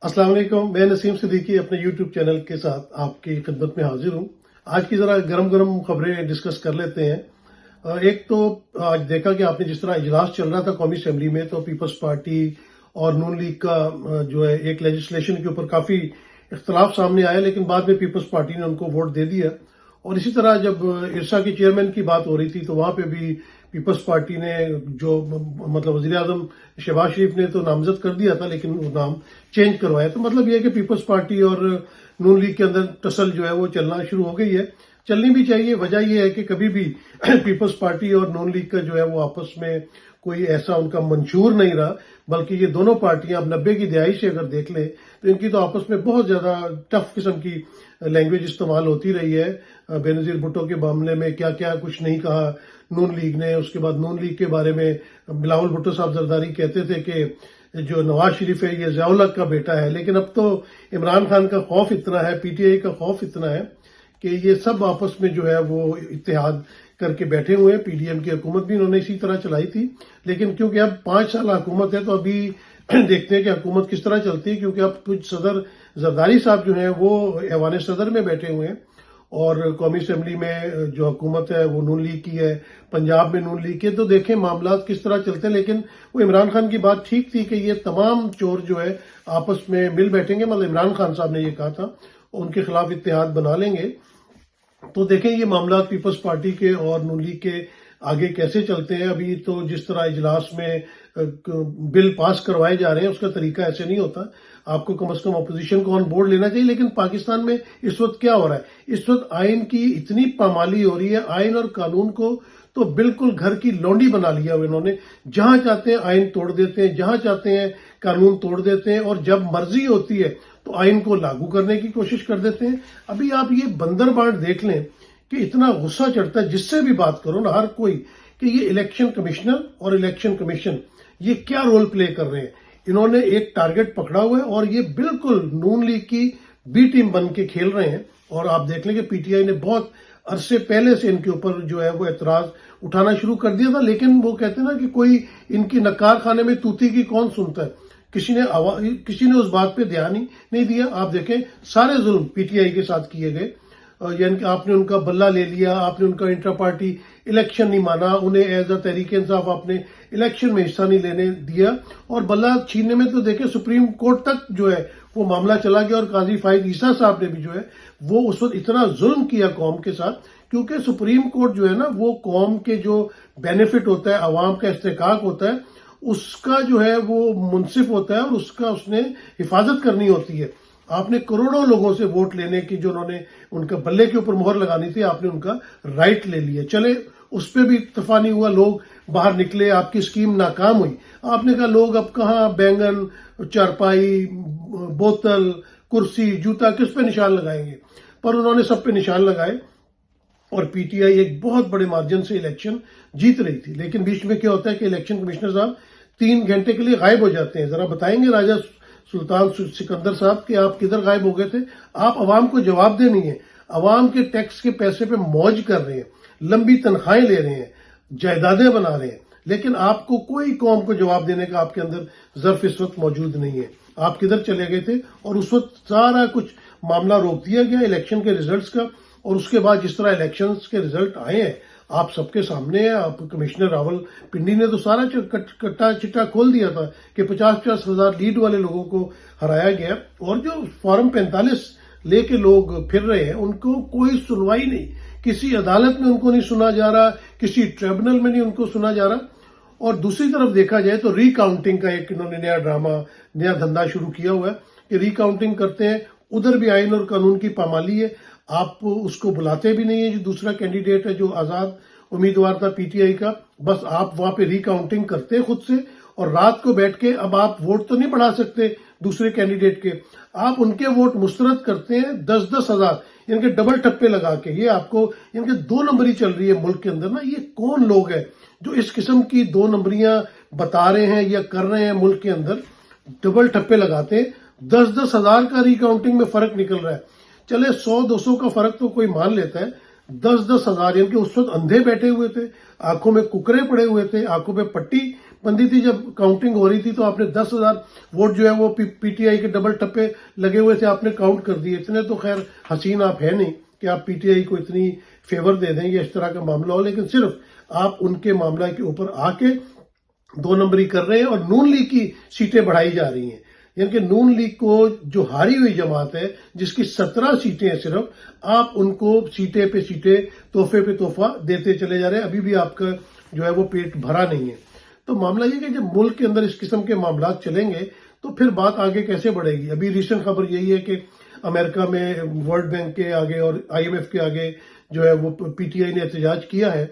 अस्सलाम वालेकुम। मैं नसीम सिद्दीकी अपने यूट्यूब चैनल के साथ आपकी खिदमत में हाजिर हूँ। आज की जरा गरम गरम खबरें डिस्कस कर लेते हैं। एक तो आज देखा कि आपने जिस तरह इजलास चल रहा था कौमी असेंबली में, तो पीपल्स पार्टी और नून लीग का जो है एक लेजिस्लेशन के ऊपर काफी इख्तलाफ सामने आया, लेकिन बाद में पीपल्स पार्टी ने उनको वोट दे दिया। और इसी तरह जब इरसा के चेयरमैन की बात हो रही थी तो वहां पे भी पीपल्स पार्टी ने जो मतलब वजीर आजम शहबाज शरीफ ने तो नामजद कर दिया था, लेकिन वो नाम चेंज करवाया। तो मतलब ये है कि पीपल्स पार्टी और नून लीग के अंदर टसल जो है वो चलना शुरू हो गई है। चलनी भी चाहिए। वजह यह है कि कभी भी पीपल्स पार्टी और नून लीग का जो है वो आपस में कोई ऐसा उनका मंशूर नहीं रहा, बल्कि ये दोनों पार्टियां अब 90 की दिहाई से अगर देख लें तो इनकी तो आपस में बहुत ज्यादा टफ किस्म की लैंग्वेज इस्तेमाल होती रही है। बेनजीर भुट्टो के मामले में क्या क्या कुछ नहीं कहा नून लीग ने। उसके बाद नून लीग के बारे में बिलावल भुट्टो साहब जरदारी कहते थे कि जो नवाज शरीफ है ये ज़ियाउल हक का बेटा है, लेकिन अब तो इमरान खान का खौफ इतना है, पीटीआई का खौफ इतना है कि ये सब आपस में जो है वो इत्तेहाद करके बैठे हुए हैं। पीडीएम की हुकूमत भी इन्होंने इसी तरह चलाई थी, लेकिन क्योंकि अब 5 साल हुकूमत है तो अभी देखते हैं कि हुकूमत किस तरह चलती है, क्योंकि अब कुछ सदर जरदारी साहब जो हैं वो ऐवान सदर में बैठे हुए हैं और कौमी असेंबली में जो हुकूमत है वो नून लीग की है, पंजाब में नून लीग की है। तो देखें मामला किस तरह चलते हैं। लेकिन वो इमरान खान की बात ठीक थी कि ये तमाम चोर जो है आपस में मिल बैठेंगे, मतलब इमरान खान साहब ने ये कहा था, उनके खिलाफ इत्तेहाद बना लेंगे। तो देखें ये मामला पीपल्स पार्टी के और नून लीग के आगे कैसे चलते हैं। अभी तो जिस तरह इजलास में बिल पास करवाए जा रहे हैं उसका तरीका ऐसे नहीं होता। आपको कम से कम अपोजिशन को ऑन बोर्ड लेना चाहिए। लेकिन पाकिस्तान में इस वक्त क्या हो रहा है, इस वक्त आइन की इतनी पामाली हो रही है। आइन और कानून को तो बिल्कुल घर की लौंडी बना लिया हुआ इन्होंने। जहां चाहते हैं आइन तोड़ देते हैं, जहां चाहते हैं कानून तोड़ देते हैं, और जब मर्जी होती है तो आइन को लागू करने की कोशिश कर देते हैं। अभी आप ये बंदर बांट देख लें कि इतना गुस्सा चढ़ता है जिससे भी बात करो ना, हर कोई, कि ये इलेक्शन कमिश्नर और इलेक्शन कमीशन ये क्या रोल प्ले कर रहे हैं। इन्होंने एक टारगेट पकड़ा हुआ है और ये बिल्कुल नून लीग की बी टीम बन के खेल रहे हैं। और आप देख लें कि पीटीआई ने बहुत अरसे पहले से इनके ऊपर जो है वो एतराज उठाना शुरू कर दिया था, लेकिन वो कहते हैं ना कि कोई इनकी नकार खाने में तूती की कौन सुनता है। किसी ने उस बात पे ध्यान ही नहीं दिया। आप देखें सारे जुल्म पीटीआई के साथ किए गए, यानी कि आपने उनका बल्ला ले लिया, आपने उनका इंट्रा पार्टी इलेक्शन नहीं माना, उन्हें एज अ तहरीक इंसाफ आपने इलेक्शन में हिस्सा नहीं लेने दिया, और बल्ला छीनने में तो देखें सुप्रीम कोर्ट तक जो है वो मामला चला गया। और काजी फाइज ईसा साहब ने भी जो है वो उस वक्त इतना जुल्म किया कौम के साथ, क्योंकि सुप्रीम कोर्ट जो है ना वो कौम के जो बेनिफिट होता है, अवाम का इस्तेकाक होता है, उसका जो है वो मुंसिफ होता है और उसका उसने हिफाजत करनी होती है। आपने करोड़ों लोगों से वोट लेने की जो उन्होंने उनका बल्ले के ऊपर मोहर लगानी थी, आपने उनका राइट ले लिया। चले उस पर भी इत्तफा नहीं हुआ, लोग बाहर निकले, आपकी स्कीम नाकाम हुई। आपने कहा लोग अब कहाँ बैंगन, चारपाई, बोतल, कुर्सी, जूता किस पे निशान लगाएंगे, पर उन्होंने सब पे निशान लगाए और पीटीआई एक बहुत बड़े मार्जिन से इलेक्शन जीत रही थी। लेकिन बीच में क्या होता है कि इलेक्शन कमिश्नर साहब 3 घंटे के लिए गायब हो जाते हैं। जरा बताएंगे राजा सुल्तान सिकंदर साहब कि आप किधर गायब हो गए थे। आप अवाम को जवाब दे नहीं है, अवाम के टैक्स के पैसे पे मौज कर रहे हैं, लंबी तनख्वाहें ले रहे हैं, जायदादें बना रहे हैं, लेकिन आपको कोई कौम को जवाब देने का आपके अंदर ज़र्फ इस वक्त मौजूद नहीं है। आप किधर चले गए थे। और उस वक्त सारा कुछ मामला रोक दिया गया इलेक्शन के रिजल्ट्स का। और उसके बाद जिस तरह इलेक्शंस के रिजल्ट आए हैं आप सबके सामने है। आप कमिश्नर रावल पिंडी ने तो सारा कट्टा चिट्टा खोल दिया था कि 50-50 हजार लीड वाले लोगों को हराया गया। और जो फॉर्म 45 लेके लोग फिर रहे हैं उनको कोई सुनवाई नहीं, किसी अदालत में उनको नहीं सुना जा रहा, किसी ट्रिब्यूनल में नहीं उनको सुना जा रहा। और दूसरी तरफ देखा जाए तो रिकाउंटिंग का एक इन्होंने नया ड्रामा, नया धंधा शुरू किया हुआ है कि रिकाउंटिंग करते हैं। उधर भी आइन और कानून की पामाली है, आप उसको बुलाते भी नहीं है। जो दूसरा कैंडिडेट है जो आजाद उम्मीदवार था पीटीआई का, बस आप वहां पे रिकाउंटिंग करते हैं खुद से, और रात को बैठ के अब आप वोट तो नहीं बढ़ा सकते दूसरे कैंडिडेट के, आप उनके वोट मुस्तरद करते हैं 10-10 हजार इनके डबल टप्पे लगा के। ये आपको इनके 2 नंबरी चल रही है मुल्क के अंदर ना। ये कौन लोग हैं जो इस किस्म की 2 नंबरियां बता रहे हैं या कर रहे हैं मुल्क के अंदर, डबल टप्पे लगाते हैं। 10-10 हजार का रिकाउंटिंग में फर्क निकल रहा है। चले 100-200 का फर्क तो कोई मान लेता है, 10-10 हज़ार, यानी कि उस वक्त अंधे बैठे हुए थे, आंखों में कुकरे पड़े हुए थे, आंखों पे पट्टी बंधी थी। जब काउंटिंग हो रही थी तो आपने 10,000 वोट जो है वो पीटीआई के डबल टप्पे लगे हुए थे, आपने काउंट कर दिए। इतने तो खैर हसीन आप है नहीं कि आप पीटीआई को इतनी फेवर दे दें या इस तरह का मामला हो, लेकिन सिर्फ आप उनके मामला के ऊपर आके 2 नंबरी कर रहे हैं और नून लीग की सीटें बढ़ाई जा रही हैं। यानी कि नून लीग को जो हारी हुई जमात है, जिसकी 17 सीटें हैं सिर्फ, आप उनको सीटें पे सीटें, तोहफे पे तोहफा देते चले जा रहे हैं। अभी भी आपका जो है वो पेट भरा नहीं है। तो मामला ये कि जब मुल्क के अंदर इस किस्म के मामला चलेंगे तो फिर बात आगे कैसे बढ़ेगी। अभी रिसेंट खबर यही है कि अमेरिका में वर्ल्ड बैंक के आगे और आईएमएफ के आगे जो है वो पीटीआई ने एहतजाज किया है।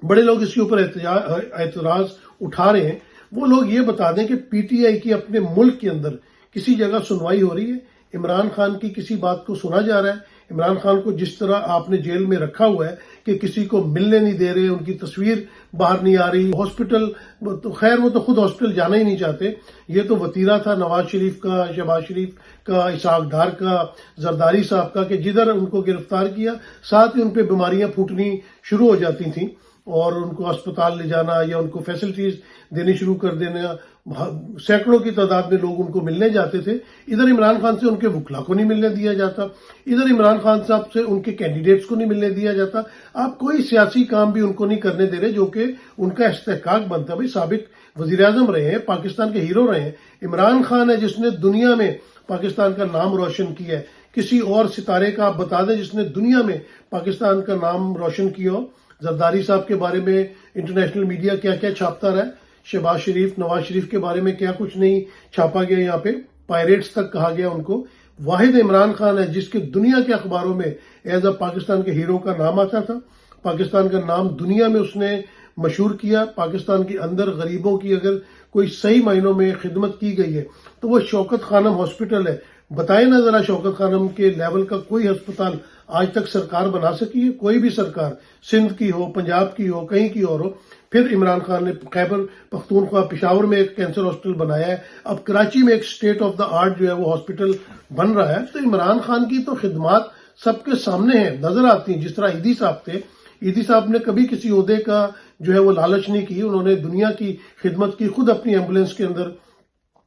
बड़े लोग इसके ऊपर एतराज उठा रहे हैं। वो लोग ये बता दें कि पीटीआई की अपने मुल्क के अंदर किसी जगह सुनवाई हो रही है, इमरान खान की किसी बात को सुना जा रहा है। इमरान खान को जिस तरह आपने जेल में रखा हुआ है कि किसी को मिलने नहीं दे रहे, उनकी तस्वीर बाहर नहीं आ रही, हॉस्पिटल तो खैर वो तो खुद हॉस्पिटल जाना ही नहीं चाहते। ये तो वतीरा था नवाज शरीफ का, शहबाज शरीफ का, इसहाक डार का, जरदारी साहब का, कि जिधर उनको गिरफ्तार किया साथ ही उन पर बीमारियां फूटनी शुरू हो जाती थी और उनको अस्पताल ले जाना या उनको फैसिलिटीज देनी शुरू कर देना। सैकड़ों की तादाद में लोग उनको मिलने जाते थे। इधर इमरान खान से उनके वकला को नहीं मिलने दिया जाता, इधर इमरान खान साहब से उनके कैंडिडेट्स को नहीं मिलने दिया जाता। आप कोई सियासी काम भी उनको नहीं करने दे रहे जो कि उनका इस्तेहकाक बनता। भाई साबिक वजीर आजम रहे हैं, पाकिस्तान के हीरो रहे हैं। इमरान खान है जिसने दुनिया में पाकिस्तान का नाम रोशन किया है। किसी और सितारे का आप बता दें जिसने दुनिया में पाकिस्तान का नाम रोशन किया हो। जरदारी साहब के बारे में इंटरनेशनल मीडिया क्या क्या छापता रहा है, शहबाज शरीफ, नवाज शरीफ के बारे में क्या कुछ नहीं छापा गया, यहाँ पे पायरेट्स तक कहा गया उनको। वाहिद इमरान खान है जिसके दुनिया के अखबारों में एज अ पाकिस्तान के हीरो का नाम आता था। पाकिस्तान का नाम दुनिया में उसने मशहूर किया। पाकिस्तान के अंदर गरीबों की अगर कोई सही मायनों में खिदमत की गई है तो वो शौकत खानम हॉस्पिटल है। बताए ना जरा, शौकत खानम के लेवल का कोई अस्पताल आज तक सरकार बना सकी है? कोई भी सरकार, सिंध की हो, पंजाब की हो, कहीं की और हो। फिर इमरान खान ने खैबर पख्तूनख्वा पिशावर में एक कैंसर हॉस्पिटल बनाया है। अब कराची में एक स्टेट ऑफ द आर्ट जो है वो हॉस्पिटल बन रहा है। तो इमरान खान की तो खिदमात सबके सामने है, नजर आती है। जिस तरह ईदी साहब थे, ईदी साहब ने कभी किसी ओहदे का जो है वो लालच नहीं की। उन्होंने दुनिया की खिदमत की। खुद अपनी एम्बुलेंस के अंदर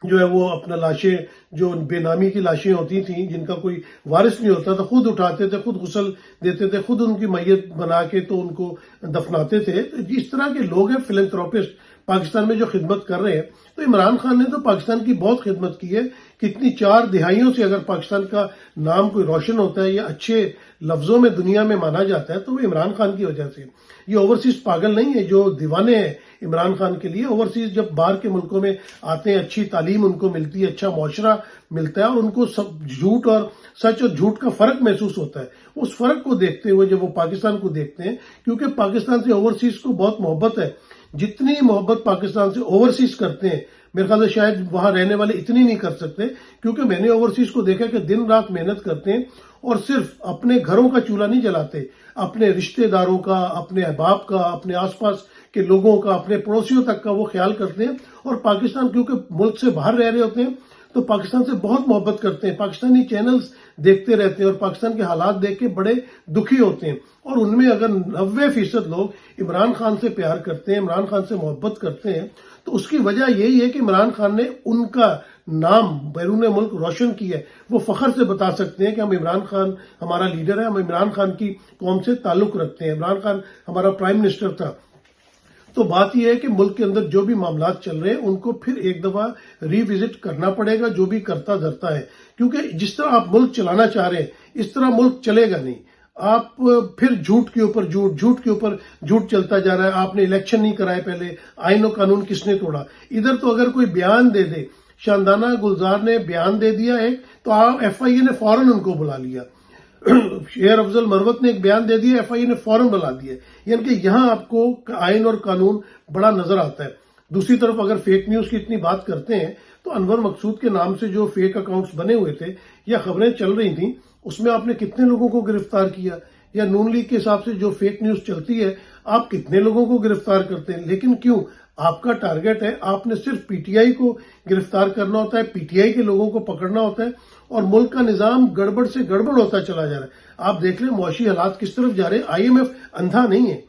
जो है वो अपना लाशें, जो बेनामी की लाशें होती थी जिनका कोई वारिस नहीं होता था, खुद उठाते थे, खुद गुस्ल देते थे, खुद उनकी मैयत बना के तो उनको दफनाते थे। तो इस तरह के लोग हैं फिलैंथ्रोपिस्ट पाकिस्तान में जो खिदमत कर रहे हैं। तो इमरान खान ने तो पाकिस्तान की बहुत खिदमत की है। कितनी 4 दिहाइयों से अगर पाकिस्तान का नाम कोई रोशन होता है या अच्छे लफ्जों में दुनिया में माना जाता है तो वो इमरान खान की वजह से। ये ओवरसीज पागल नहीं है जो दीवाने हैं इमरान खान के लिए। ओवरसीज जब बाहर के मुल्कों में आते हैं, अच्छी तालीम उनको मिलती है, अच्छा मुआशरा मिलता है और उनको सब झूठ और सच और झूठ का फर्क महसूस होता है। उस फर्क को देखते हुए जब वो पाकिस्तान को देखते हैं, क्योंकि पाकिस्तान से ओवरसीज को बहुत मोहब्बत है, जितनी मोहब्बत पाकिस्तान से ओवरसीज करते हैं मेरे ख्याल से शायद वहां रहने वाले इतनी नहीं कर सकते। क्योंकि मैंने ओवरसीज को देखा कि दिन रात मेहनत करते हैं और सिर्फ अपने घरों का चूल्हा नहीं जलाते, अपने रिश्तेदारों का, अपने अहबाब का, अपने आसपास के लोगों का, अपने पड़ोसियों तक का वो ख्याल करते हैं। और पाकिस्तान क्योंकि मुल्क से बाहर रह रहे होते हैं तो पाकिस्तान से बहुत मोहब्बत करते हैं, पाकिस्तानी चैनल्स देखते रहते हैं और पाकिस्तान के हालात देख के बड़े दुखी होते हैं। और उनमें अगर 90% लोग इमरान खान से प्यार करते हैं, इमरान खान से मोहब्बत करते हैं, तो उसकी वजह यही है कि इमरान खान ने उनका नाम बैरून मुल्क रोशन किया है। वो फख्र से बता सकते हैं कि हम इमरान खान हमारा लीडर है, हम इमरान खान की कौम से ताल्लुक रखते हैं, इमरान खान हमारा प्राइम मिनिस्टर था। तो बात यह है कि मुल्क के अंदर जो भी मामला चल रहे हैं उनको फिर एक दफा रिविजिट करना पड़ेगा, जो भी करता धरता है। क्योंकि जिस तरह आप मुल्क चलाना चाह रहे हैं इस तरह मुल्क चलेगा नहीं। आप फिर झूठ के ऊपर झूठ, झूठ के ऊपर झूठ चलता जा रहा है। आपने इलेक्शन नहीं कराए, पहले आईन और कानून किसने तोड़ा। इधर तो अगर कोई बयान दे दे, शानदाना गुलजार ने बयान दे दिया है तो एफआईए ने फौरन उनको बुला लिया। शेर अफजल मरवत ने एक बयान दे दिया, एफआईए ने फौरन बुला दिया। यानी कि यहां आपको आईन और कानून बड़ा नजर आता है। दूसरी तरफ अगर फेक न्यूज की इतनी बात करते हैं तो अनवर मकसूद के नाम से जो फेक अकाउंट्स बने हुए थे या खबरें चल रही थी उसमें आपने कितने लोगों को गिरफ्तार किया, या नून लीग के हिसाब से जो फेक न्यूज चलती है आप कितने लोगों को गिरफ्तार करते हैं। लेकिन क्यों آپ کا ٹارگٹ ہے، آپ نے صرف پی ٹی آئی کو گرفتار کرنا ہوتا ہے، پی ٹی آئی کے لوگوں کو پکڑنا ہوتا ہے، اور ملک کا نظام گڑبڑ سے گڑبڑ ہوتا چلا جا رہا ہے۔ آپ دیکھ لیں معاشی حالات کس طرف جا رہے ہیں۔ آئی ایم ایف اندھا نہیں ہے،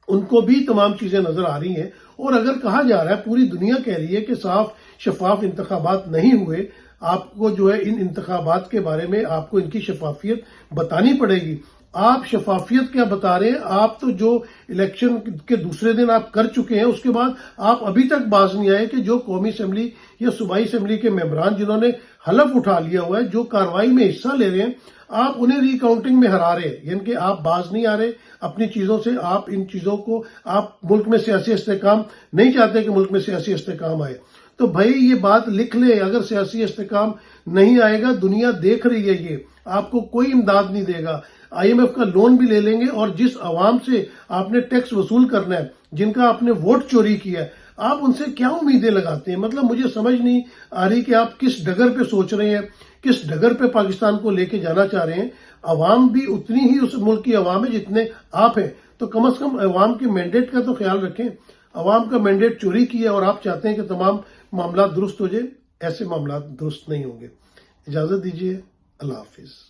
ان کو بھی تمام چیزیں نظر آ رہی ہیں، اور اگر کہا جا رہا ہے، پوری دنیا کہہ رہی ہے کہ صاف شفاف انتخابات نہیں ہوئے، آپ کو جو ہے ان انتخابات کے بارے میں آپ کو ان کی شفافیت بتانی پڑے گی۔ آپ شفافیت کیا بتا رہے ہیں؟ آپ تو جو الیکشن کے دوسرے دن آپ کر چکے ہیں، اس کے بعد آپ ابھی تک باز نہیں آئے کہ جو قومی اسمبلی یا صوبائی اسمبلی کے ممبران جنہوں نے حلف اٹھا لیا ہوا ہے، جو کارروائی میں حصہ لے رہے ہیں، آپ انہیں ری کاؤنٹنگ میں ہرا رہے ہیں، یعنی کہ آپ باز نہیں آ رہے اپنی چیزوں سے۔ آپ ان چیزوں کو، آپ ملک میں سیاسی استحکام نہیں چاہتے کہ ملک میں سیاسی استحکام آئے، تو بھائی یہ بات لکھ لیں، اگر سیاسی استحکام نہیں آئے گا، دنیا دیکھ رہی ہے، یہ آپ کو کوئی امداد نہیں دے گا۔ آئی ایم ایف کا لون بھی لے لیں گے، اور جس عوام سے آپ نے ٹیکس وصول کرنا ہے، جن کا آپ نے ووٹ چوری کیا ہے، آپ ان سے کیا امیدیں لگاتے ہیں؟ مطلب مجھے سمجھ نہیں آ رہی کہ آپ کس ڈگر پہ سوچ رہے ہیں، کس ڈگر پہ پاکستان کو لے کے جانا چاہ رہے ہیں۔ عوام بھی اتنی ہی اس ملک کی عوام ہے جتنے آپ ہیں، تو کم از کم عوام کے مینڈیٹ کا تو خیال رکھیں۔ عوام کا مینڈیٹ چوری کیا اور آپ چاہتے ہیں کہ تمام معاملات درست ہو جائے، ایسے معاملات درست نہیں ہوں گے۔ اجازت دیجیے، اللہ حافظ۔